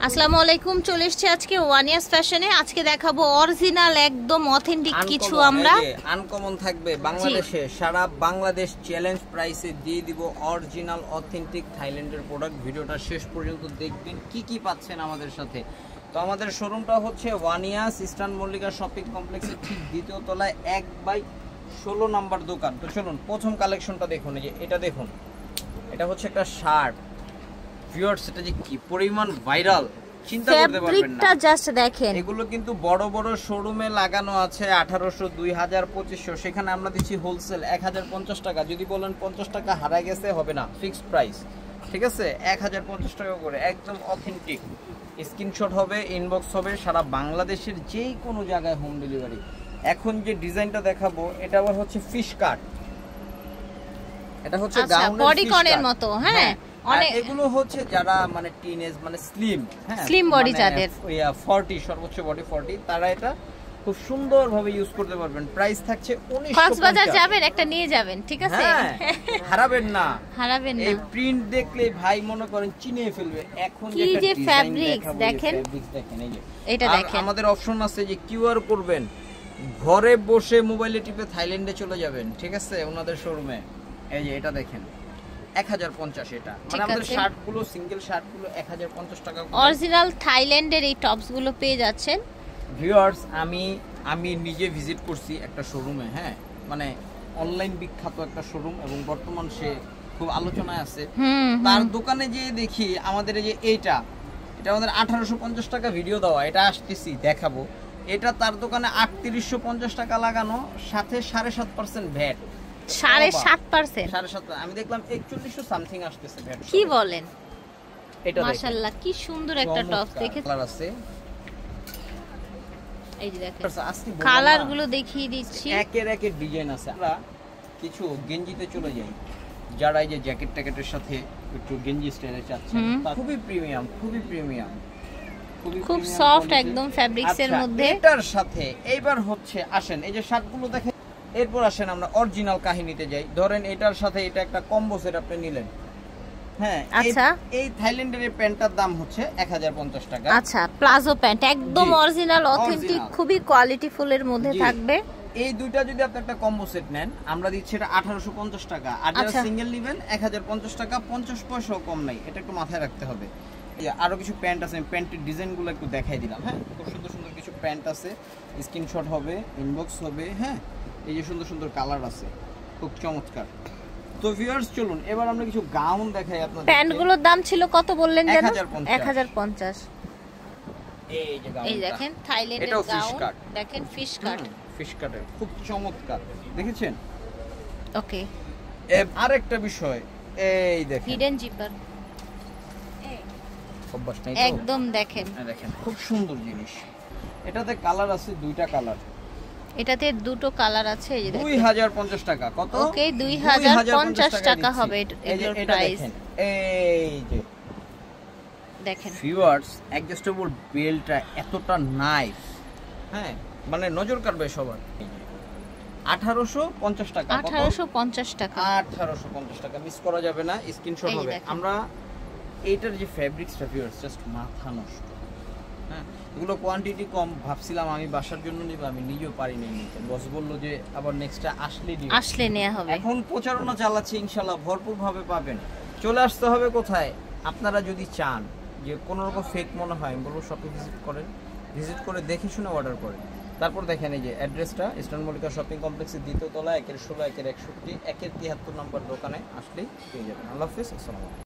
আসসালামু আলাইকুম, চলে এসেছি আজকে ওয়ানিয়াস ফ্যাশনে। আজকে দেখাবো অরিজিনাল একদম অথেন্টিক কিছু আমরা আনকমন থাকবে বাংলাদেশে, সারা বাংলাদেশ চ্যালেঞ্জ প্রাইসে দিয়ে দিব অরিজিনাল অথেন্টিক থাইল্যান্ডের প্রোডাক্ট। ভিডিওটা শেষ পর্যন্ত দেখবেন কি কি পাচ্ছেন আমাদের সাথে। তো আমাদের শোরুমটা হচ্ছে ওয়ানিয়াস ইস্টার্ন মল্লিকা শপিং কমপ্লেক্সের ঠিক দ্বিতীয় তলায় 1/16 নাম্বার দোকান। তো চলুন প্রথম কালেকশনটা দেখুন। এই যে এটা দেখুন, এটা হচ্ছে একটা শার্ট। ভিউয়ার্স, এটা যে কি পরিমাণ ভাইরাল চিন্তা করতে পারবেন না। জাস্ট দেখেন, এগুলো কিন্তু বড় বড় শোরুমে লাগানো আছে 1800, 2000, 2500, সেখানে আমরা দিচ্ছি হোলসেল 1050 টাকা। যদি বলেন 50 টাকা হারায় গেছে, হবে না, ফিক্সড প্রাইস, ঠিক আছে? 1050 টাকা করে একদম অথেন্টিক। স্ক্রিনশট হবে, ইনবক্স হবে, সারা বাংলাদেশের যেই কোনো জায়গায় হোম ডেলিভারি। এখন যে ডিজাইনটা দেখাবো এটা আবার হচ্ছে ফিশ কাট। এটা হচ্ছে গাউনের বডিকনের মতো। হ্যাঁ, এগুলো হচ্ছে যারা মানে টিনেজ মানে স্লিম, হ্যাঁ স্লিম বডি যাদের 40 সর্বোচ্চ বডি 40, তারা এটা খুব সুন্দরভাবে ইউজ করতে পারবেন। প্রাইস থাকছে 1950। কক্সবাজার যাবেন একটা নিয়ে যাবেন, ঠিক আছে? হারাবেন না, হারাবেন না। এই প্রিন্ট দেখলে ভাই মনে করেন চিনে ফেলবে। এখন যে ফ্যাব্রিক্স দেখেন, এই যে এটা দেখেন। আমাদের অপশন আছে যে কিউআর করবেন, ঘরে বসে মোবাইলে টিপে থাইল্যান্ডে চলে যাবেন, ঠিক আছে? ওনাদের শোরুমে এই যে এটা দেখেন 1050। এটা মানে আমাদের শার্টগুলো, সিঙ্গেল শার্টগুলো 1050 টাকা। অরিজিনাল থাইল্যান্ডের এই টপস গুলো পেয়ে যাচ্ছেন। ভিউয়ার্স, আমি নিজে ভিজিট করছি একটা শোরুমে, হ্যাঁ, মানে অনলাইন বিখ্যাত একটা শোরুম এবং বর্তমান সে খুব আলোচনায় আছে। তার দোকানে যে দেখি আমাদের এই যে এটা আমাদের 1850 টাকা ভিডিও দেওয়া, এটা আসতেছি দেখাবো। এটা তার দোকানে 3850 টাকা লাগানো, সাথে 7.5% ভ্যাট। 7.5%? 7.5, আমি দেখলাম 4100 সামথিং আসতেছে ভ্যাট। কি বলেন? এটা মাশাআল্লাহ, কি সুন্দর একটা টপ দেখেন। কালার আছে, এই যে দেখেন কালার গুলো দেখিয়ে দিচ্ছি, একের একের ডিজাইন আছে। আমরা কিছু গেঞ্জিতে চলে যাই, যারা এই যে জ্যাকেট ট্যাকেটের সাথে একটু গেঞ্জি স্টাইলে চাচ্ছেন, খুবই প্রিমিয়াম, খুব সফট একদম ফ্যাব্রিক্স এর মধ্যে। এটার সাথে এইবার হচ্ছে আসেন এই যে শার্টগুলো দেখেন, এরপর আসেন আমরা অরিজিনাল কাহিনীতে যাই। ধরেন এটার সাথে এটা একটা কম্বো সেট আপনি নিলেন, হ্যাঁ, আচ্ছা। এই থাইল্যান্ডের এই প্যান্টটার দাম হচ্ছে 1050 টাকা। আচ্ছা, প্লাজো প্যান্ট একদম অরিজিনাল অথেন্টিক, খুবই কোয়ালিটিফুল এর মধ্যে থাকবে। এই দুইটা যদি আপনি একটা কম্বো সেট নেন, আমরা দিচ্ছি এটা 1850 টাকা। আর যারা সিঙ্গেল নেবেন 1050 টাকা, 50 পয়সাও কম নাই, এটা একটু মাথায় রাখতে হবে। আরো কিছু প্যান্ট আছে, প্যান্টের ডিজাইনগুলো একটু দেখাই দিলাম। হ্যাঁ, খুব সুন্দর সুন্দর কিছু প্যান্ট আছে, স্ক্রিনশট হবে, ইনবক্স হবে। হ্যাঁ, এই যে সুন্দর সুন্দর কালার আছে, খুব চমৎকার। তো ভিউয়ার্স, চলুন এবার আমরা কিছু গাউন দেখাই আপনাদের। প্যান্টগুলোর দাম ছিল কত বললেন যেন? 1050। এই যে গাউন, এই দেখেন থাইল্যান্ডের গাউন, দেখেন ফিশ কাটের খুব চমৎকার, দেখেছেন? ওকে, আরেকটা বিষয়, এই দেখেন হিডেন জিপার, একদম দেখেন খুব সুন্দর জিনিস। এটাতে কালার আছে, দুইটা কালার, এটাতে দুটো কালার আছে। এই যে 2050 টাকা। কত? ওকে, 2050 টাকা হবে এটার প্রাইস। এই যে দেখেন ভিউয়ার্স, অ্যাডজাস্টেবল বেল্টটা এতটা নাইস, হ্যাঁ, মানে নজর কাড়বে সবার। 1850 টাকা। 1850 টাকা, 1850 টাকা, মিস করা যাবে না, স্ক্রিনশট হবে। আমরা এইটার যে ফ্যাব্রিক্সটা ভিউয়ার্স, জাস্ট মাথা নষ্ট। হ্যাঁ, এগুলো কোয়ান্টিটি কম, ভাবছিলাম আমি বাসার জন্য নিব, আমি নিজেও পারি নাই নিতে। বস বললো যে আবার নেক্সটটা আসলে নেওয়া হবে। এখন প্রচারণা চালাচ্ছি, ইনশাআল্লাহ ভরপুর ভাবে পাবেন। চলে আসতে হবে কোথায়? আপনারা যদি চান যে কোনো রকম ফেক মনে হয়, বলবো শপে ভিজিট করে দেখে শুনে অর্ডার করেন। তারপর দেখেন এই যে অ্যাড্রেসটা, ইস্টার্ন মল্লিকা শপিং কমপ্লেক্সের দ্বিতীয় তলা, 1/16, 1/61, 1/73 নম্বর দোকানে আসলেই পেয়ে যাবেন। আল্লাহ হাফেজ, আসসালামু আলাইকুম।